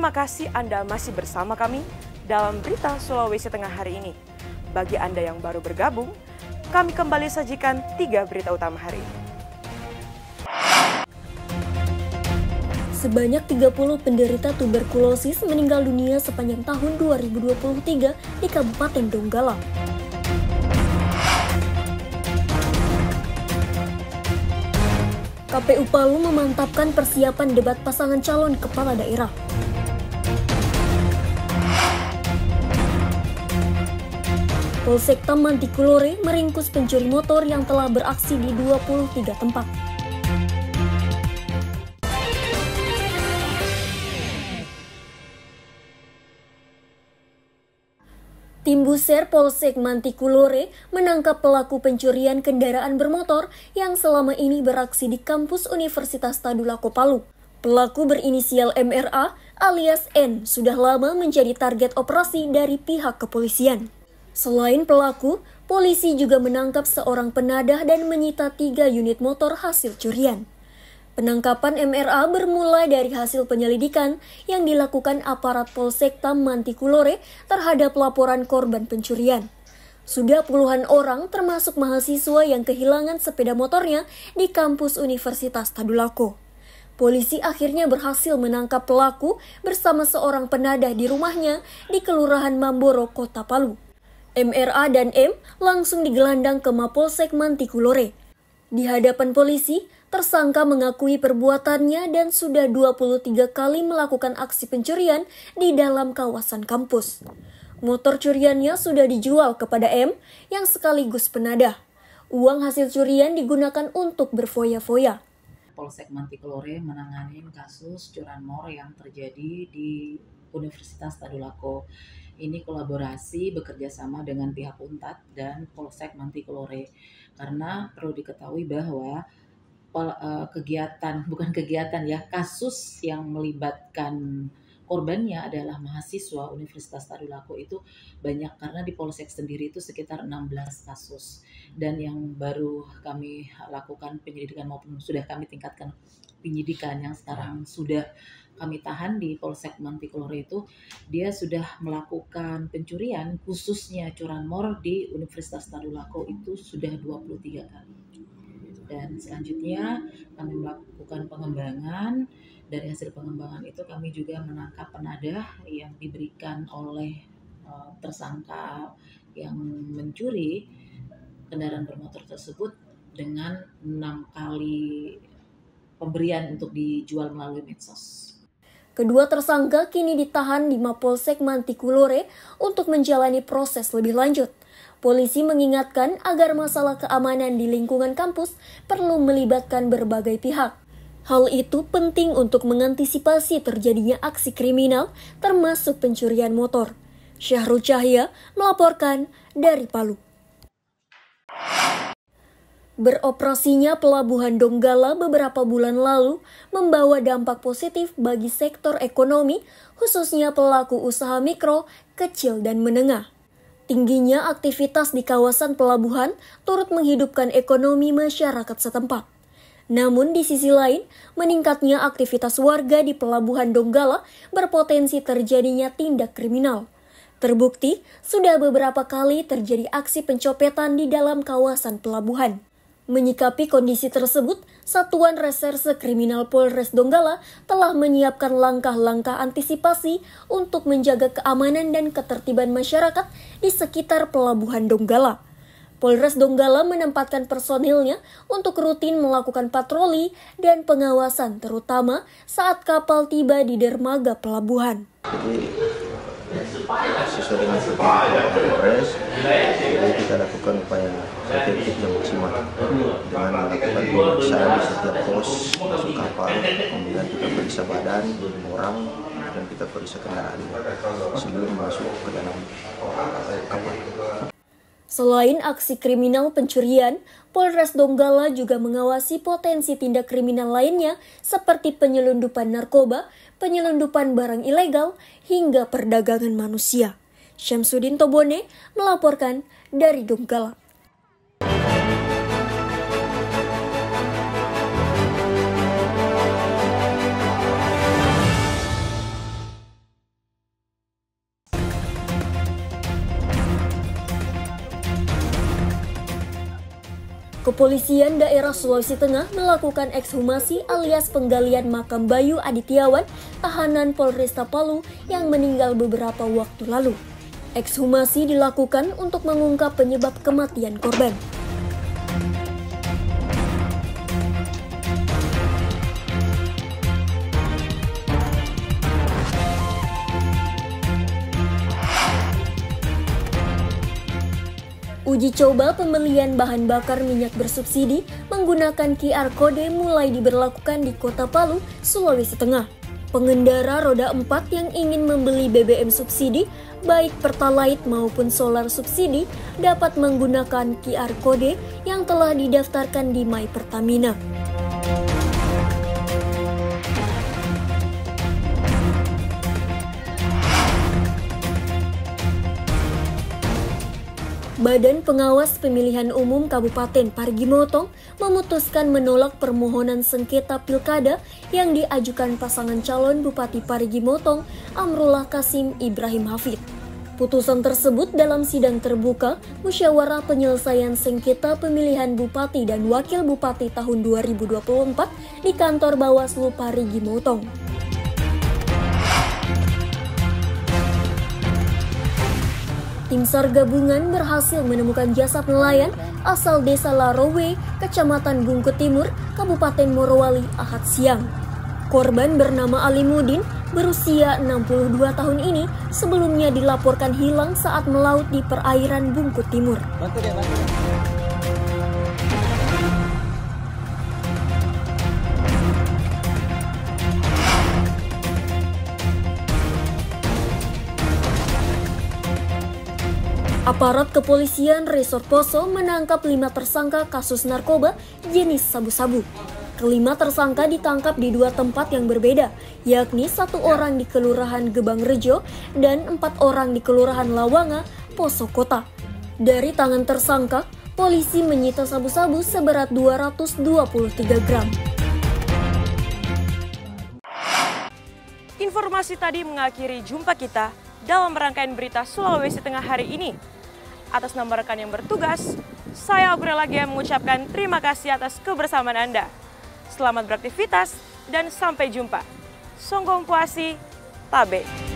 Terima kasih Anda masih bersama kami dalam Berita Sulawesi Tengah hari ini. Bagi Anda yang baru bergabung, kami kembali sajikan 3 berita utama hari ini. Sebanyak 30 penderita tuberkulosis meninggal dunia sepanjang tahun 2023 di Kabupaten Donggala. KPU Palu memantapkan persiapan debat pasangan calon kepala daerah. Polsekta Mantikulore meringkus pencuri motor yang telah beraksi di 23 tempat. Tim Buser Polsek Mantikulore menangkap pelaku pencurian kendaraan bermotor yang selama ini beraksi di kampus Universitas Tadulako Palu. Pelaku berinisial MRA alias N sudah lama menjadi target operasi dari pihak kepolisian. Selain pelaku, polisi juga menangkap seorang penadah dan menyita 3 unit motor hasil curian. Penangkapan MRA bermula dari hasil penyelidikan yang dilakukan aparat Polsekta Mantikulore terhadap laporan korban pencurian. Sudah puluhan orang termasuk mahasiswa yang kehilangan sepeda motornya di kampus Universitas Tadulako. Polisi akhirnya berhasil menangkap pelaku bersama seorang penadah di rumahnya di Kelurahan Mamboro, Kota Palu. MRA dan M langsung digelandang ke Mapolsek Mantikulore. Di hadapan polisi, tersangka mengakui perbuatannya dan sudah 23 kali melakukan aksi pencurian di dalam kawasan kampus. Motor curiannya sudah dijual kepada M yang sekaligus penadah. Uang hasil curian digunakan untuk berfoya-foya. Polsek Mantikulore menangani kasus curanmor yang terjadi di Universitas Tadulako. Ini kolaborasi bekerja sama dengan pihak Untat dan Polsek Mantikulore. Karena perlu diketahui bahwa kasus yang melibatkan korbannya adalah mahasiswa Universitas Tadulako itu banyak, karena di Polsek sendiri itu sekitar 16 kasus. Dan yang baru kami lakukan penyelidikan maupun sudah kami tingkatkan penyidikan yang sekarang sudah kami tahan di Polsek Mantikulore itu, dia sudah melakukan pencurian khususnya curanmor di Universitas Tadulako itu sudah 23 kali. Dan selanjutnya kami melakukan pengembangan. Dari hasil pengembangan itu kami juga menangkap penadah yang diberikan oleh tersangka yang mencuri kendaraan bermotor tersebut dengan 6 kali pemberian untuk dijual melalui medsos. Kedua tersangka kini ditahan di Mapolsek Mantikulore untuk menjalani proses lebih lanjut. Polisi mengingatkan agar masalah keamanan di lingkungan kampus perlu melibatkan berbagai pihak. Hal itu penting untuk mengantisipasi terjadinya aksi kriminal termasuk pencurian motor. Syahrul Cahya melaporkan dari Palu. Beroperasinya Pelabuhan Donggala beberapa bulan lalu membawa dampak positif bagi sektor ekonomi, khususnya pelaku usaha mikro, kecil, dan menengah. Tingginya aktivitas di kawasan pelabuhan turut menghidupkan ekonomi masyarakat setempat. Namun di sisi lain, meningkatnya aktivitas warga di Pelabuhan Donggala berpotensi terjadinya tindak kriminal. Terbukti, sudah beberapa kali terjadi aksi pencopetan di dalam kawasan pelabuhan. Menyikapi kondisi tersebut, Satuan Reserse Kriminal Polres Donggala telah menyiapkan langkah-langkah antisipasi untuk menjaga keamanan dan ketertiban masyarakat di sekitar Pelabuhan Donggala. Polres Donggala menempatkan personilnya untuk rutin melakukan patroli dan pengawasan, terutama saat kapal tiba di dermaga pelabuhan. Sesuai dengan Polres, jadi kita lakukan upaya preventif yang maksimal dengan melakukan pemeriksaan di setiap pos masuk kapal, kemudian kita periksa badan orang dan kita periksa kendaraan sebelum masuk ke dalam kapal. Selain aksi kriminal pencurian, Polres Donggala juga mengawasi potensi tindak kriminal lainnya seperti penyelundupan narkoba, penyelundupan barang ilegal, hingga perdagangan manusia. Syamsuddin Tobone melaporkan dari Donggala. Kepolisian daerah Sulawesi Tengah melakukan ekshumasi alias penggalian makam Bayu Adityawan, tahanan Polresta Palu yang meninggal beberapa waktu lalu. Ekshumasi dilakukan untuk mengungkap penyebab kematian korban. Uji coba pembelian bahan bakar minyak bersubsidi menggunakan QR Code mulai diberlakukan di Kota Palu, Sulawesi Tengah. Pengendara roda 4 yang ingin membeli BBM subsidi, baik Pertalite maupun solar subsidi, dapat menggunakan QR Code yang telah didaftarkan di My Pertamina. Badan Pengawas Pemilihan Umum Kabupaten Parigi Motong memutuskan menolak permohonan sengketa pilkada yang diajukan pasangan calon Bupati Parigi Motong, Amrullah Kasim Ibrahim Hafid. Putusan tersebut dalam sidang terbuka musyawarah penyelesaian sengketa pemilihan Bupati dan Wakil Bupati tahun 2024 di kantor Bawaslu Parigi Motong. Tim SAR gabungan berhasil menemukan jasad nelayan asal desa Larowe, Kecamatan Bungkut Timur, Kabupaten Morowali, Ahad siang. Korban bernama Ali Mudin, berusia 62 tahun ini, sebelumnya dilaporkan hilang saat melaut di perairan Bungkut Timur. Aparat kepolisian Resort Poso menangkap 5 tersangka kasus narkoba jenis sabu-sabu. Kelima tersangka ditangkap di 2 tempat yang berbeda, yakni 1 orang di Kelurahan Gebang Rejo dan 4 orang di Kelurahan Lawanga, Poso Kota. Dari tangan tersangka, polisi menyita sabu-sabu seberat 223 gram. Informasi tadi mengakhiri jumpa kita dalam rangkaian berita Sulawesi Tengah hari ini. Atas nama rekan yang bertugas, saya Aurela Gia mengucapkan terima kasih atas kebersamaan Anda. Selamat beraktivitas dan sampai jumpa. Songgong Puasi, Tabe.